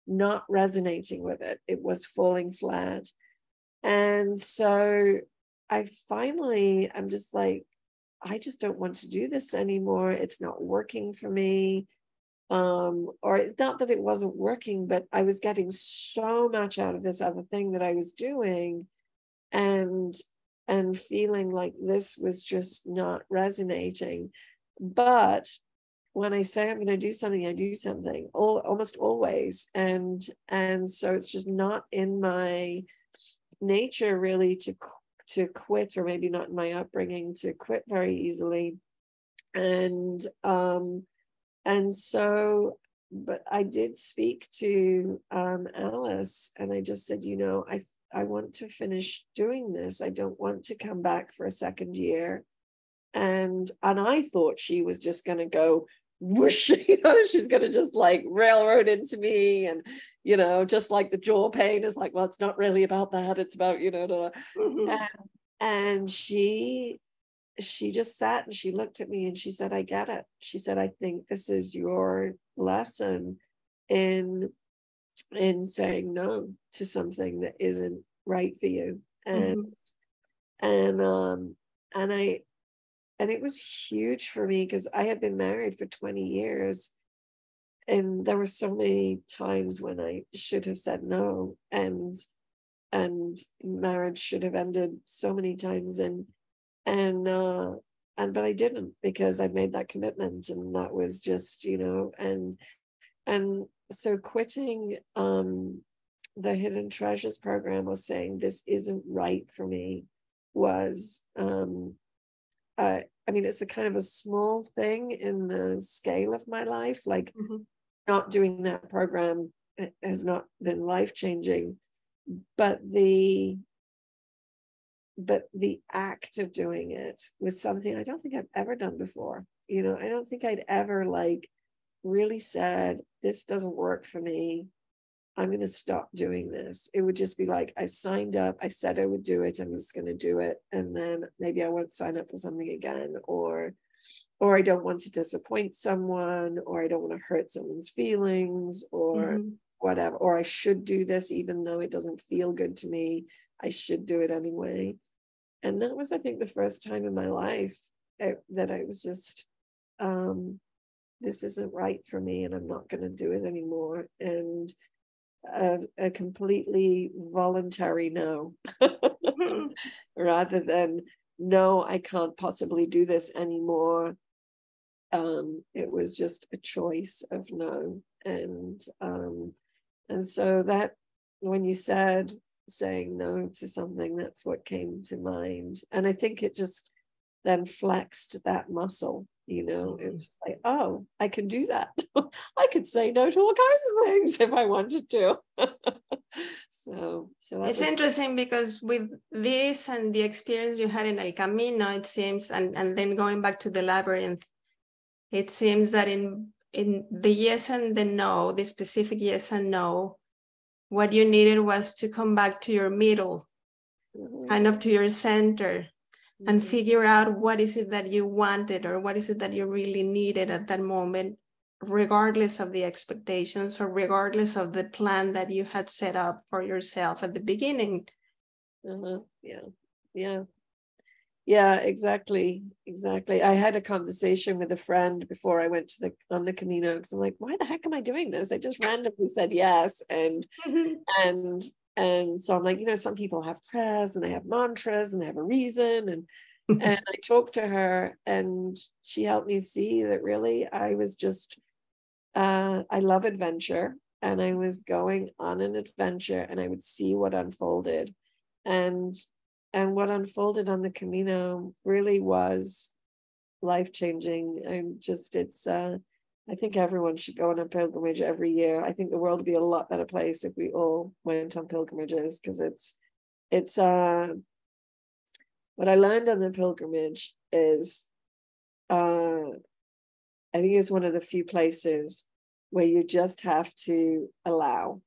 not resonating with it. It was falling flat. And so I'm just like, I just don't want to do this anymore. It's not working for me. Or it's not that it wasn't working, but I was getting so much out of this other thing that I was doing, and feeling like this was just not resonating. But when I say I'm going to do something, I do something almost always. And so it's just not in my nature really to quit, or maybe not in my upbringing to quit very easily. And so, but I did speak to Alice, and I just said, you know, I want to finish doing this. I don't want to come back for a second year. And I thought she was just going to go whoosh, you know, she's going to just like railroad into me, and, you know, just like the jaw pain is like, well, it's not really about that. It's about, you know, and she just sat and she looked at me and she said, I get it. She said, I think this is your lesson in saying no to something that isn't right for you. And it was huge for me, because I had been married for 20 years, and there were so many times when I should have said no, and marriage should have ended so many times, but I didn't, because I made that commitment, and that was just, you know, and so quitting the Hidden Treasures program, was saying this isn't right for me, was I mean, it's a kind of a small thing in the scale of my life. Like not doing that program has not been life-changing, but the act of doing it was something I don't think I've ever done before. You know, I don't think I'd ever like really said, this doesn't work for me, I'm going to stop doing this. It would just be like, I signed up, I said I would do it, I'm just going to do it. And then maybe I won't sign up for something again, or I don't want to disappoint someone, or I don't want to hurt someone's feelings, or whatever, or I should do this even though it doesn't feel good to me, I should do it anyway. And that was, I think, the first time in my life that I was just, this isn't right for me, and I'm not going to do it anymore. And a completely voluntary no, rather than no, I can't possibly do this anymore. It was just a choice of no. And so that, when you said saying no to something, that's what came to mind. And I think it just then flexed that muscle, you know. It was just like, oh, I can do that. I could say no to all kinds of things if I wanted to. so it's interesting, because with this and the experience you had in El Camino, it seems, and then going back to the labyrinth, it seems that in the yes and the no, the specific yes and no, what you needed was to come back to your middle, kind of to your center, and figure out what is it that you wanted, or what is it that you really needed at that moment, regardless of the expectations, or regardless of the plan that you had set up for yourself at the beginning. Yeah, exactly. I had a conversation with a friend before I went on the Camino, because I'm like, why the heck am I doing this? I just randomly said yes. And so I'm like, you know, some people have prayers and they have mantras and they have a reason. And I talked to her, and she helped me see that really I was just, I love adventure, and I was going on an adventure, and I would see what unfolded. And what unfolded on the Camino really was life-changing. And just, it's I think everyone should go on a pilgrimage every year. I think the world would be a lot better place if we all went on pilgrimages, because it's what I learned on the pilgrimage is I think it's one of the few places where you just have to allow,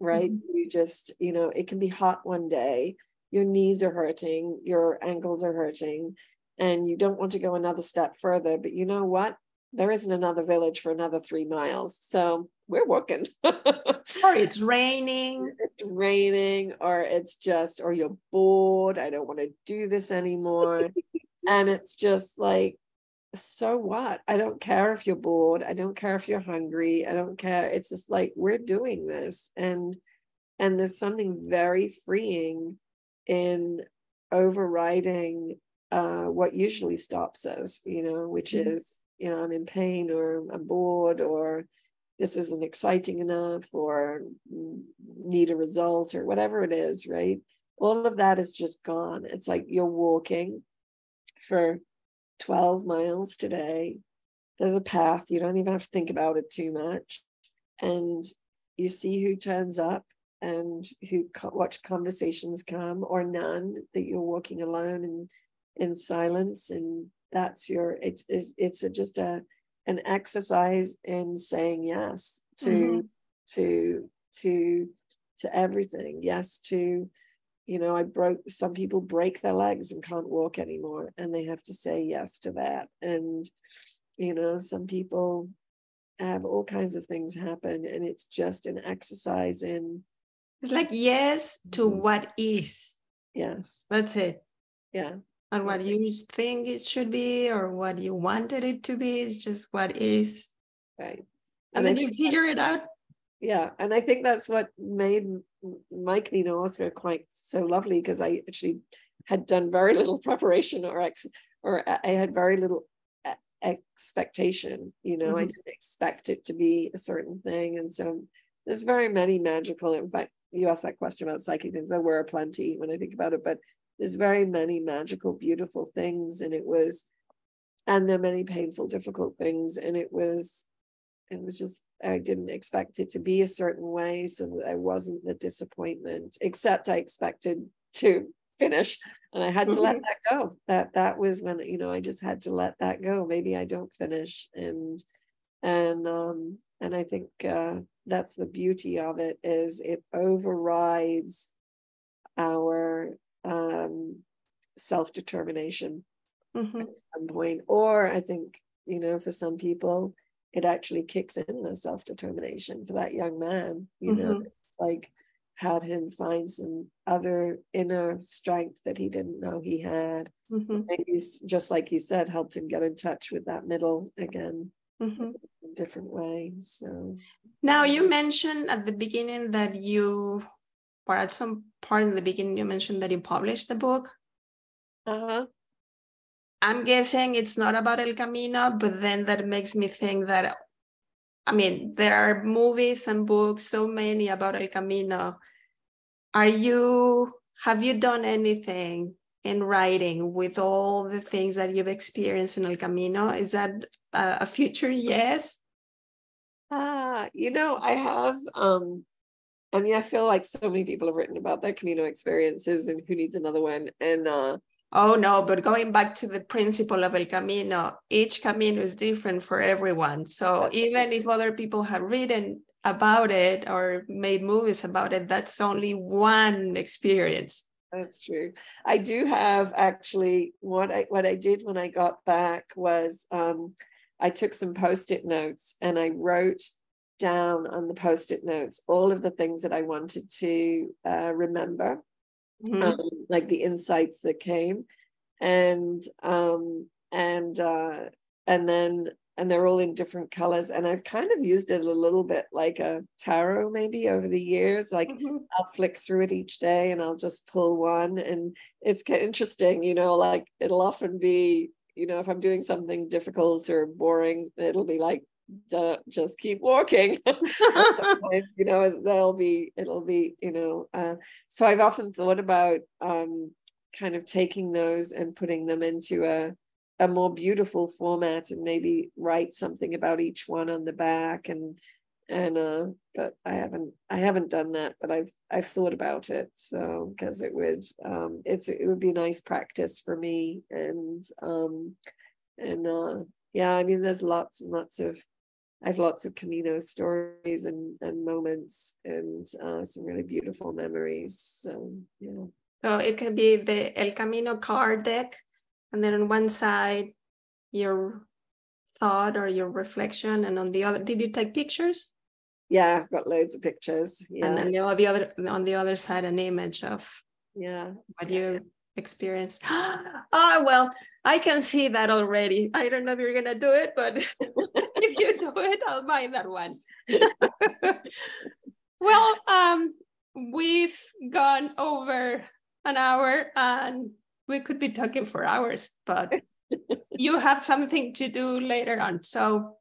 right? Mm-hmm. You just, it can be hot one day, your knees are hurting, your ankles are hurting, and you don't want to go another step further. But you know what? There isn't another village for another 3 miles. So we're walking. Or it's raining. It's raining, or it's just, or you're bored. I don't want to do this anymore. And it's just like, so what? I don't care if you're bored. I don't care if you're hungry. I don't care. It's just like, we're doing this. And there's something very freeing in overriding what usually stops us, which mm-hmm. is, I'm in pain, or I'm bored, or this isn't exciting enough, or need a result, or whatever it is, right? All of that is just gone. It's like you're walking for 12 miles today. There's a path. You don't even have to think about it too much. And you see who turns up and what conversations come, or none, that you're walking alone and in silence. And that's it's just an exercise in saying yes to everything. Yes to, some people break their legs and can't walk anymore, and they have to say yes to that. And some people have all kinds of things happen, and it's just an exercise in, it's like yes to what is. Yes, that's it. Yeah. And what you think it should be, or what you wanted it to be, is just what is. Right. And then you figure it out. Yeah. And I think that's what made my Camino also quite so lovely, because I actually had done very little preparation, or I had very little expectation. Mm-hmm. I didn't expect it to be a certain thing. And so there's very many magical, in fact, you asked that question about psychic things. There were plenty when I think about it, but there's very many magical, beautiful things. And there are many painful, difficult things. And it was just, I didn't expect it to be a certain way, so that I wasn't the disappointment, except I expected to finish, and I had to let that go. That was when, I just had to let that go. Maybe I don't finish. And I think that's the beauty of it, is it overrides our self-determination at some point. Or I think, for some people, it actually kicks in the self-determination. For that young man, it's like had him find some other inner strength that he didn't know he had. And he's, just like you said, helped him get in touch with that middle again in different ways. So now, you mentioned at the beginning that or at some part in the beginning, you mentioned that you published the book. I'm guessing it's not about El Camino, but then that makes me think that, there are movies and books, so many about El Camino. Have you done anything in writing with all the things that you've experienced in El Camino? Is that a future yes? I have, I feel like so many people have written about their Camino experiences, and who needs another one? And oh no, but going back to the principle of El Camino, each Camino is different for everyone. So even if other people have written about it or made movies about it, that's only one experience. That's true. I do have, actually, what I did when I got back was I took some Post-it notes, and I wrote down on the Post-it notes all of the things that I wanted to remember. Like the insights that came, and they're all in different colors, and I've kind of used it a little bit like a tarot maybe over the years. Like I'll flick through it each day, and I'll just pull one, and it's kind of interesting, like it'll often be, if I'm doing something difficult or boring, it'll be like, just keep walking. Sometimes, it'll be, so I've often thought about kind of taking those and putting them into a more beautiful format, and maybe write something about each one on the back, and but I haven't done that, but I've thought about it, so because it would be nice practice for me, and yeah, I mean, there's lots and lots of, I have lots of Camino stories and moments, and some really beautiful memories. So yeah. So it could be the El Camino card deck, and then on one side your thought or your reflection, and on the other, did you take pictures? Yeah, I've got loads of pictures. Yeah. And then on the other side, an image of what you experienced. Oh, well, I can see that already. I don't know if you're gonna do it, but if you do it, I'll buy that one. Well, we've gone over an hour, and we could be talking for hours, but you have something to do later on. So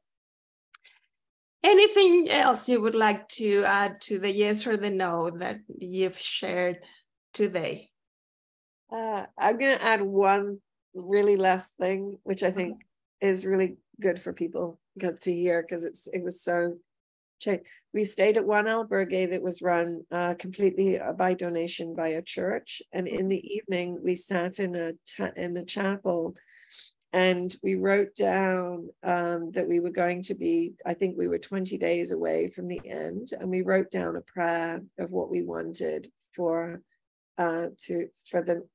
anything else you would like to add to the yes or the no that you've shared today? I'm going to add one really last thing, which I think is really good for people to hear, because it was so changed. We stayed at one albergue that was run completely by donation by a church, and in the evening we sat in the chapel, and we wrote down that we were going to be, I think we were 20 days away from the end, and we wrote down a prayer of what we wanted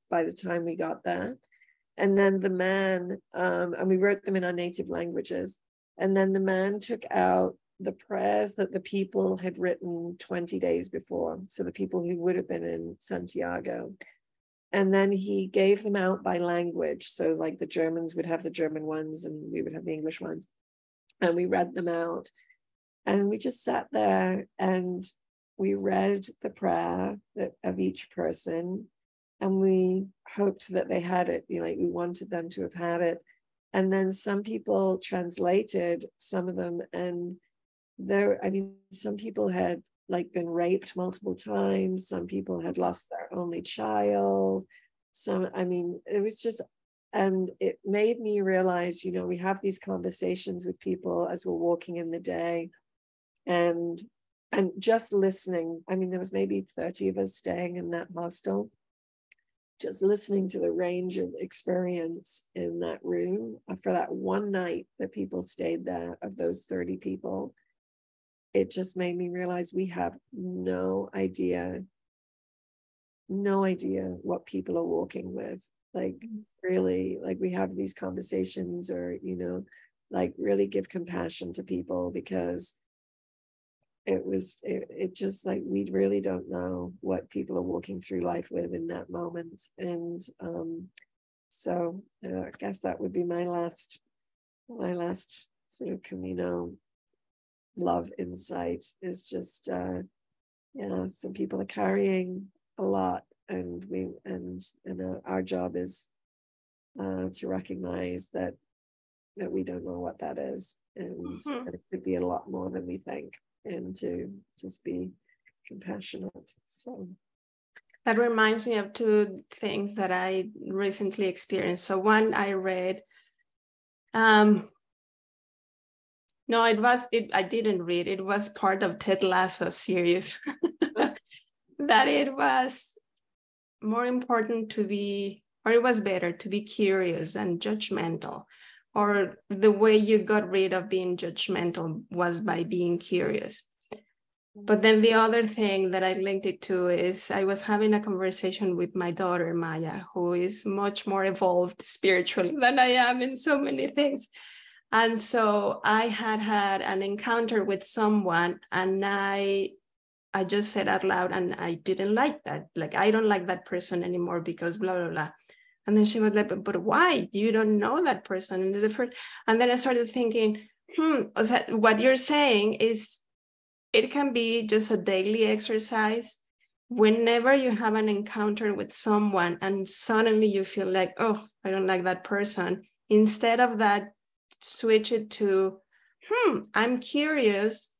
by the time we got there. And then the man, and we wrote them in our native languages, and then the man took out the prayers that the people had written 20 days before, so the people who would have been in Santiago, and then he gave them out by language. So like the Germans would have the German ones, and we would have the English ones, and we read them out, and we just sat there and we read the prayer of each person, and we hoped that they had it, like we wanted them to have had it. And then some people translated some of them, and some people had been raped multiple times, some people had lost their only child, it was just, and it made me realize, we have these conversations with people as we're walking in the day, and just listening. There was maybe 30 of us staying in that hostel, just listening to the range of experience in that room for that one night that people stayed there, of those 30 people. It just made me realize we have no idea what people are walking with. Really, we have these conversations, or, really give compassion to people, because it just we really don't know what people are walking through life with in that moment. And so I guess that would be my last sort of Camino love insight, is just some people are carrying a lot, and our job is to recognize that we don't know what that is, and that it could be a lot more than we think, and to just be compassionate. So that reminds me of two things that I recently experienced. So one, I read I didn't read. It was part of Ted Lasso's series that it was more important to be, or it was better to be curious than judgmental, or the way you got rid of being judgmental was by being curious. But then the other thing that I linked it to is I was having a conversation with my daughter, Maya, who is much more evolved spiritually than I am in so many things. And so I had an encounter with someone, and I just said out loud, and I didn't like that. I don't like that person anymore because blah, blah, blah. And then she was like, but why? You don't know that person. And then I started thinking, what you're saying is it can be just a daily exercise. Whenever you have an encounter with someone and suddenly you feel like, oh, I don't like that person, instead of that, switch it to, I'm curious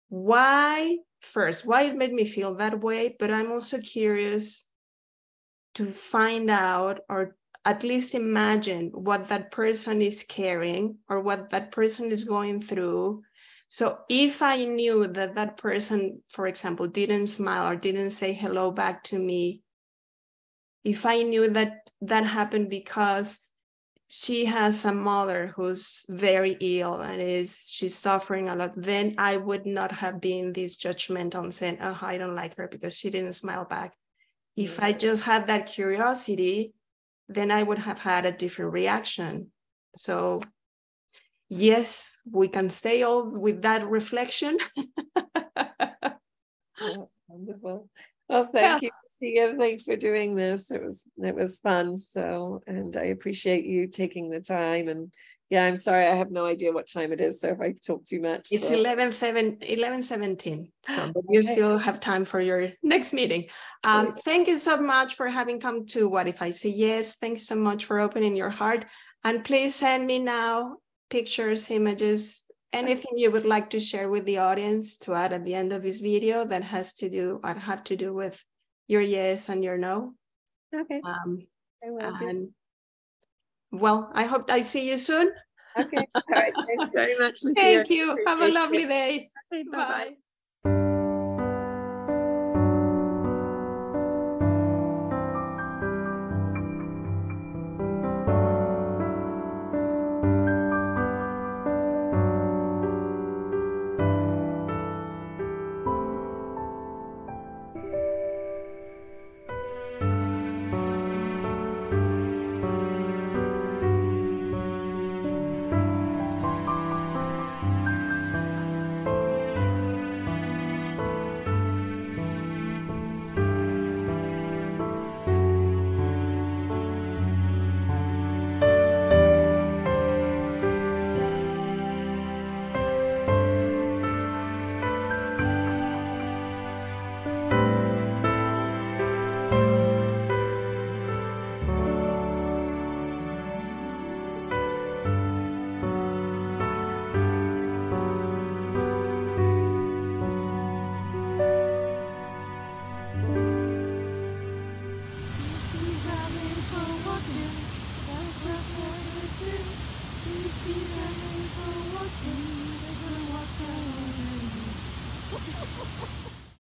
why it made me feel that way, but I'm also curious to find out, or at least imagine what that person is carrying or what that person is going through. So if I knew that that person, for example, didn't smile or didn't say hello back to me, if I knew that that happened because she has a mother who's very ill and she's suffering a lot, then I would not have been this judgmental and saying, oh, I don't like her because she didn't smile back. If I just had that curiosity, then I would have had a different reaction. So yes, we can stay all with that reflection. Oh, wonderful. Well, thank you, Sia. Thanks for doing this. It was fun. So, and I appreciate you taking the time. And yeah, I'm sorry, I have no idea what time it is. So if I talk too much. It's so. 11:17. So but you still have time for your next meeting. Thank you so much for having come to What If I Say Yes. Thanks so much for opening your heart. And please send me now pictures, images, anything you would like to share with the audience to add at the end of this video that have to do with your yes and your no. Okay. I will do. And well, I hope I see you soon. Okay. All right. Thanks very much, Lucia. Thank you. Have a lovely day. Okay, bye-bye. Bye. Please be